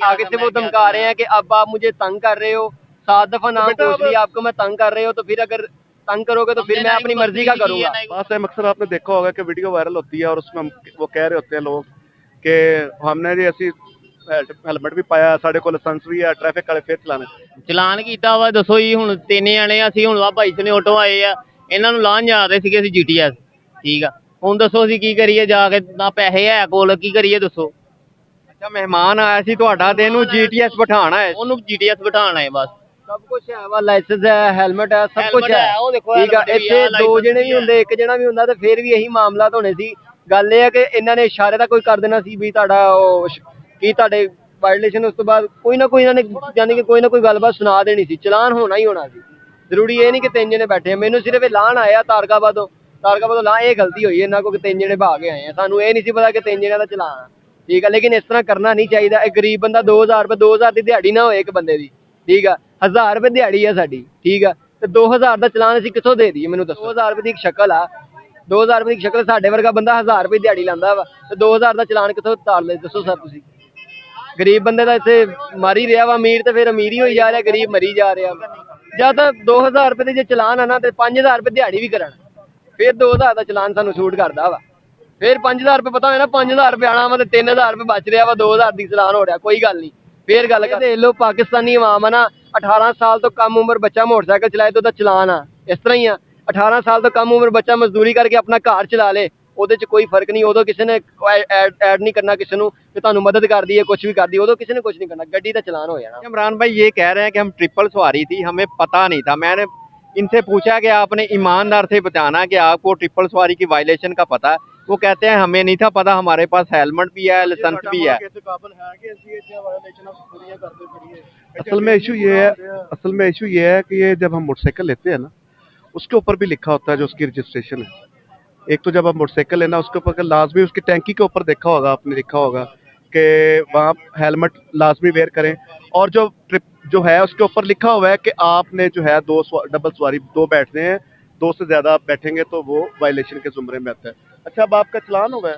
आगे से वो धमका रहे हैं कि अब आप मुझे तंग कर रहे हो, 7 दफा नाम पूछ लिया आपको, मैं तंग कर रहे हो, तो फिर अगर तंग करोगे तो फिर मैं अपनी मर्जी का करूंगा। बात है, अक्सर आपने देखा होगा कि वीडियो वायरल होती है और उसमें वो कह रहे होते हैं लोग कि हमने जी असी हेलमेट भी पाया, साढ़े को लाइसेंस भी है, ट्रैफिक वाले फिर ਚਲਾਨ ਕੀਤਾ ਵਾ। ਦੱਸੋ ਜੀ, ਹੁਣ 3 ਜਣੇ ਅਸੀਂ, ਹੁਣ ਆ ਭਾਈ ਸਨੇ ਆਟੋ ਆਏ ਆ, ਇਹਨਾਂ ਨੂੰ ਲਾਣ ਜਾ ਰਹੇ ਸੀਗੇ ਅਸੀਂ GTS, ਠੀਕ ਆ। ਹੁਣ ਦੱਸੋ ਅਸੀਂ ਕੀ ਕਰੀਏ, ਜਾ ਕੇ ਨਾ ਪੈਸੇ ਹੈ ਕੋਲ, ਕੀ ਕਰੀਏ ਦੱਸੋ। ਅੱਛਾ, ਮਹਿਮਾਨ ਆਇਆ ਸੀ ਤੁਹਾਡਾ ਤੇ ਇਹਨੂੰ GTS ਬਿਠਾਣਾ ਹੈ, ਉਹਨੂੰ GTS ਬਿਠਾਣਾ ਹੈ ਬਸ। ਸਭ ਕੁਝ ਹੈ ਵਾ, ਲਾਇਸੈਂਸ ਹੈ, ਹੈਲਮਟ ਹੈ, ਸਭ ਕੁਝ ਹੈ। ਉਹ ਦੇਖੋ ਠੀਕ ਆ, ਇੱਥੇ 2 ਜਣੇ ਵੀ ਹੁੰਦੇ, 1 ਜਣਾ ਵੀ ਹੁੰਦਾ ਤੇ ਫਿਰ ਵੀ ਇਹੀ ਮਾਮਲਾਤ ਹੋਣੇ ਸੀ। ਗੱਲ ਇਹ ਹੈ ਕਿ ਇਹਨਾਂ ਨੇ ਇਸ਼ਾਰੇ ਦਾ ਕੋਈ ਕਰ ਦੇਣਾ ਸੀ ਵੀ ਤੁਹਾਡਾ ਉਹ ਕੀ ਤੁਹਾਡੇ ਵਾਇਲੇਸ਼ਨ, ਉਸ ਤੋਂ ਬਾਅਦ ਕੋਈ ਨਾ ਕੋਈ ਇਹਨਾਂ ਨੇ ਯਾਨੀ ਕਿ ਕੋਈ ਨਾ ਕੋਈ ਗੱਲਬਾਤ ਸੁਣਾ ਦੇਣੀ ਸੀ, ਚਲਾਨ ਹੋਣਾ ਹੀ ਹੋਣਾ ਸੀ। ਜ਼ਰੂਰੀ ਇਹ ਨਹੀਂ ਕਿ 3 ਜਣੇ ਬੈਠੇ, ਮੈਨੂੰ ਸਿਰਫ ਇਹ ਲਾਣ ਆਇਆ ਤਾਰਕਾਬਾਦੋਂ ਲਾ, ਇਹ ਗਲਤੀ ਹੋਈ ਇਹਨਾਂ ਕੋਲ ਕਿ 3 ਜਣੇ ਭਾਗ ਕੇ ਆਏ ਆ, ਸਾਨੂੰ ਇਹ ਨਹੀਂ ਸੀ ਪਤਾ ਕਿ 3 ਜਣਿਆਂ ਦਾ ਚਲਾਨ ਆ। ਠੀਕ ਆ, ਲੇਕਿਨ ਇਸ ਤਰ੍ਹਾਂ ਕਰਨਾ ਨਹੀਂ ਚਾਹੀਦਾ। ਇਹ ਗਰੀਬ ਬੰਦਾ 2000 ਰੁਪਏ, 2000 ਦੀ ਦਿਹਾੜੀ ਨਾ ਹੋਏ ਇੱਕ ਬੰਦੇ ਦੀ, ਠੀਕ ਆ, 1000 ਰੁਪਏ ਦਿਹਾੜੀ ਆ ਸਾਡੀ, ਠੀਕ ਆ, ਤੇ 2000 ਦਾ ਚਲਾਨ ਅਸੀਂ ਕਿੱਥੋਂ ਦੇ ਦਈਏ, ਮੈਨੂੰ ਦੱਸੋ। 2000 ਰੁਪਏ ਦੀ ਇੱਕ ਸ਼ਕਲ ਆ, 2000 ਰੁਪਏ ਦੀ ਸ਼ਕਲ, ਸਾਡੇ ਵਰਗਾ ਬੰਦਾ 1000 ਰੁਪਏ ਦਿਹਾੜੀ ਲਾਂਦਾ ਵਾ ਤੇ 2000 ਦਾ ਚਲਾਨ ਕਿੱਥੋਂ ਤਾਰ ਲੈ, ਦੱਸੋ ਸਰ ਤੁਸੀਂ। ਗਰੀਬ ਬੰਦੇ ਦਾ ਇੱਥੇ ਮਰ ਹੀ ਰਿਹਾ ਵਾ, ਅਮੀਰ ਤੇ ਫਿਰ ਅਮੀਰ ਹੀ ਹੋਈ ਜਾ ਰਿਹਾ, ਗਰੀਬ ਮਰੀ ਜਾ ਰਿਹਾ। ਜਾਂ ਤਾਂ 2000 ਰੁਪਏ ਦੇ ਜੇ ਚਲਾਨ ਆ ਨਾ ਤੇ 5000 ਰੁਪਏ ਦਿਹਾੜੀ ਵੀ ਕਰਨ, ਫਿਰ 2000 ਦਾ ਚਲਾਨ ਸਾਨੂੰ ਛੂਟ ਕਰਦਾ ਵਾ। ਫਿਰ 5000 ਰੁਪਏ ਪਤਾ ਹੋਇਆ ਨਾ 5000 ਰੁਪਏ ਆਣਾ ਵਾ ਤੇ 3000 ਰੁਪਏ ਬਚ ਰਿਹਾ ਵਾ, 2000 ਦੀ ਚਲਾਨ ਹੋ ਰਿਹਾ, ਕੋਈ ਗੱਲ ਨਹੀਂ। ਫਿਰ ਗੱਲ ਕਰਦੇ ਲੋ, ਪਾਕਿਸਤਾਨੀ ਆਵਾਮ ਆ ਨਾ, 18 ਸਾਲ ਤੋਂ ਕਮ ਉਮਰ ਬੱਚਾ ਮੋਟਰਸਾਈਕਲ ਚਲਾਏ ਤਾਂ ਉਹਦਾ ਚਲਾਨ ਆ, ਇਸ ਤਰ੍ਹਾਂ ਹੀ ਆ। 18 ਸਾਲ ਤੋਂ ਕਮ ਉਮਰ ਬੱਚਾ ਮਜ਼ਦੂਰੀ ਕਰਕੇ ਆਪਣਾ ਘਰ ਚਲਾ ਲੇ, ਉਹਦੇ 'ਚ ਕੋਈ ਫਰਕ ਨਹੀਂ। ਉਦੋਂ ਕਿਸੇ ਨੇ ਐਡ नहीं करना किसी ਨੂੰ कि ਤੁਹਾਨੂੰ मदद कर दी है, कुछ भी कर दी, उदो किसी ने कुछ नहीं करना, गड्डी का चलान हो जाना। इमरान भाई ये कह रहे हैं कि हम ट्रिपल सवारी थी, हमें पता नहीं था। मैंने इनसे पूछा कि आपने ईमानदार से बताना कि आपको ट्रिपल सवारी की वायलेशन का पता है। वो कहते हैं हमें नहीं था पता, हमारे पास हेलमेट भी है, लाइसेंस भी है। असल में इशू ये है कि ये जब हम मोटरसाइकिल लेते हैं ना, उसके ऊपर भी लिखा होता है जो उसकी रजिस्ट्रेशन है। एक तो जब आप मोटरसाइकिल लेना, उसके ऊपर लाजमी उसकी टैंकी के ऊपर देखा होगा, आपने लिखा होगा कि वहाँ हेलमेट लाजमी वेयर करें। और जो ट्रिप जो है उसके ऊपर लिखा हुआ है कि आपने जो है डबल सवारी 2 बैठने हैं, 2 से ज़्यादा आप बैठेंगे तो वो वायलेशन के जुमरे में आता है। अच्छा, अब आपका चलान हुआ है?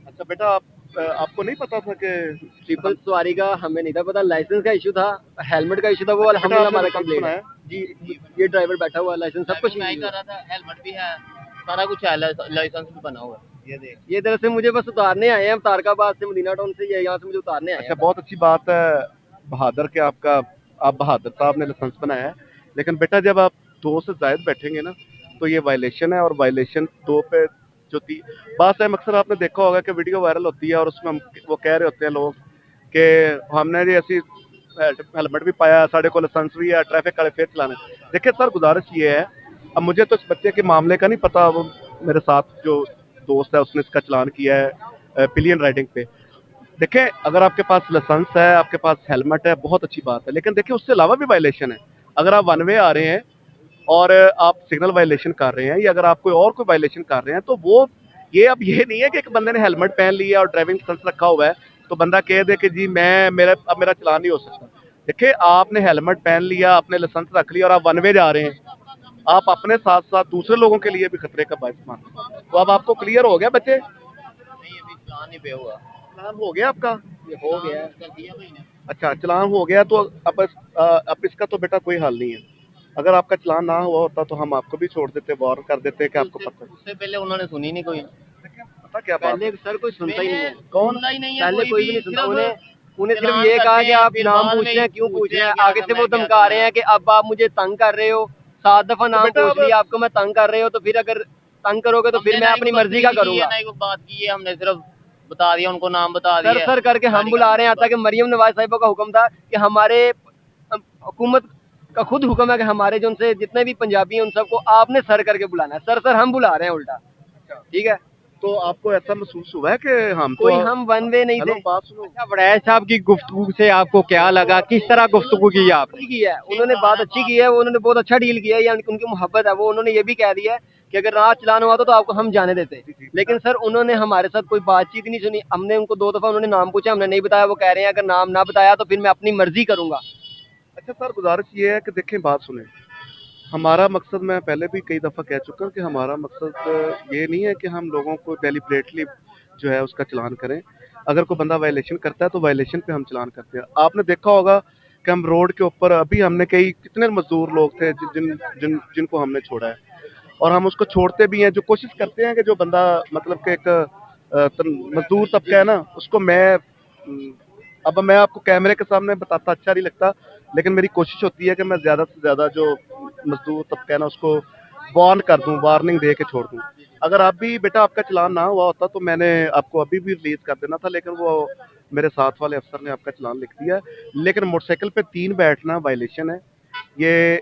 अच्छा बेटा, आपको नहीं पता था कि ट्रिपल सवारी का हमें नहीं था पता, लाइसेंस का इशू था, हेलमेट का इशू था, वो अल्हम्दुलिल्लाह हमारा कंप्लीट है जी। ये ड्राइवर बैठा हुआ, लाइसेंस सब कुछ नहीं कर रहा था, हेलमेट भी है, सारा कुछ है, लाइसेंस भी बना हुआ है। ये दरअसल मुझे बस उतारने आए हैं, हम तारकाबाद से, मदीना टाउन से, यहाँ से मुझे उतारने आए हैं। अच्छा, बहुत अच्छी बात है बहादुर के आप बहादुर साहब ने लाइसेंस बनाया है। लेकिन बेटा, जब आप 2 से ज़ायद बैठेंगे ना तो ये वायलेशन है। और वायलेशन 2 पे जो थी बात है, अक्सर आपने देखा होगा कि वीडियो वायरल होती है और उसमें वो कह रहे होते हैं लोग कि हमने जी असी हेलमेट भी पाया, साढ़े को लाइसेंस भी है, ट्रैफिक वाले फिर चलाने। देखिए सर, गुजारिश ये है, अब मुझे तो इस बच्चे के मामले का नहीं पता, वो मेरे साथ जो दोस्त है उसने इसका चलान किया है पिलियन राइडिंग पे। देखें, अगर आपके पास लाइसेंस है, आपके पास हेलमेट है, बहुत अच्छी बात है, लेकिन देखिए उससे अलावा भी वायलेशन है। अगर आप वन वे आ रहे हैं और आप सिग्नल वायलेशन कर रहे हैं, या अगर आप कोई वायलेशन कर रहे हैं, तो वो ये अब ये नहीं है कि एक बंदे ने हेलमेट पहन लिया और ड्राइविंग लाइसेंस रखा हुआ है तो बंदा कह दे कि जी अब मेरा चलान नहीं हो सकता। देखिए, आपने हेलमेट पहन लिया, आपने लाइसेंस रख लिया और आप वन वे जा रहे हैं, आप अपने साथ साथ दूसरे लोगों के लिए भी खतरे का बायस मानते हैं। तो अब आपको क्लियर हो गया बच्चे? नहीं, अभी चलान नहीं पे हुआ। चलान हो गया आपका? ये हो गया। अच्छा, चलान हो गया तो अब इसका तो बेटा कोई हल नहीं है। अगर आपका चलान ना हुआ होता तो हम आपको भी छोड़ देते, वार्न कर देते कि आपको पता है। उससे पहले उन्होंने सुनी नहीं कोई। पता क्या बात पहले सर कोई सुनता ही नहीं है, कौन ही नहीं है, पहले कोई भी नहीं सुनता। उन्हें सिर्फ चलान ये कहा करते कि हैं, आप फिर नाम बाद पूछ में रहे हैं, क्यों पूछ रहे हैं, पूछते हैं आगे कि से वो हमने धमका क्या रहे हैं कि अब आप मुझे तंग कर रहे हो, 7 दफा नाम बेटा, पूछ लिया आपको, मैं तंग कर रहे हो, तो फिर अगर तंग करोगे तो फिर मैं अपनी मर्जी का करूंगा। बात की है, हमने सिर्फ बता दिया, उनको नाम बता दिया। सर करके हम बुला रहे हैं, आता कि मरियम नवाज साहिबा का हुक्म था कि हमारे हुकूमत का खुद हुक्म है कि हमारे जो उनसे जितने भी पंजाबी हैं उन सबको आपने सर करके बुलाना है। सर हम बुला रहे हैं उल्टा, ठीक है। तो आपको ऐसा महसूस हुआ है कि कोई हम वन वे नहीं थे। बात सुनो, अच्छा, वड़ैच साहब की गुफ्तगू से आपको क्या लगा, किस तरह गुफ्तगू की आपने? अच्छी की है उन्होंने, बात अच्छी की है, उन्होंने बहुत अच्छा डील किया है, या उनकी मोहब्बत है। वो उन्होंने ये भी कह दिया है कि अगर रात चलाना हुआ तो आपको हम जाने देते। लेकिन सर उन्होंने हमारे साथ कोई बातचीत नहीं सुनी। हमने उनको 2 दफा उन्होंने नाम पूछा, हमने नहीं बताया। वो कह रहे हैं अगर नाम ना बताया तो फिर मैं अपनी मर्जी करूंगा। अच्छा सर, गुजारिश ये है कि देखें, बात सुने, हमारा मकसद, मैं पहले भी कई दफ़ा कह चुका हूँ कि हमारा मकसद ये नहीं है कि हम लोगों को डेलिब्रेटली जो है उसका चलान करें। अगर कोई बंदा वायलेशन करता है तो वायलेशन पे हम चलान करते हैं। आपने देखा होगा कि हम रोड के ऊपर अभी हमने कई कितने मजदूर लोग थे जिनको हमने छोड़ा है, और हम उसको छोड़ते भी हैं। जो कोशिश करते हैं कि जो बंदा मतलब कि एक मजदूर तबका है ना, उसको अब मैं आपको कैमरे के सामने बताता अच्छा नहीं लगता, लेकिन मेरी कोशिश होती है कि मैं ज़्यादा से ज़्यादा जो मजदूर तबका है ना उसको वार्न कर दूं, वार्निंग दे के छोड़ दूं। अगर आप भी बेटा आपका चलान ना हुआ होता तो मैंने आपको अभी भी रिलीज कर देना था, लेकिन वो मेरे साथ वाले अफसर ने आपका चलान लिख दिया है। लेकिन मोटरसाइकिल पे 3 बैठना वायलेशन है, ये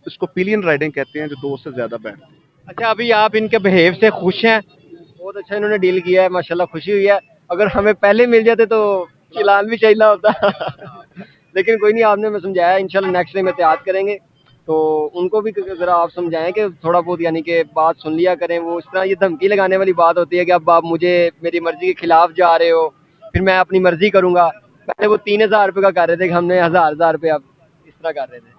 इसको पिलियन राइडिंग कहते हैं, जो 2 से ज़्यादा बैठते हैं। अच्छा, अभी आप इनके बिहेव से खुश हैं? बहुत अच्छा इन्होंने डील किया है, माशाल्लाह खुशी हुई है। अगर हमें पहले मिल जाते तो चालान भी चाहिए होता लेकिन कोई नहीं, आपने हमें समझाया, इंशाल्लाह नेक्स्ट टाइम एहतियात करेंगे। तो उनको भी ज़रा आप समझाएं कि थोड़ा बहुत यानी कि बात सुन लिया करें। वो इस तरह ये धमकी लगाने वाली बात होती है कि अब आप मुझे मेरी मर्जी के खिलाफ जा रहे हो, फिर मैं अपनी मर्जी करूंगा। पहले वो 3,000 रुपये का कर रहे थे कि हमने 1,000 रुपये अब इस तरह कर रहे थे।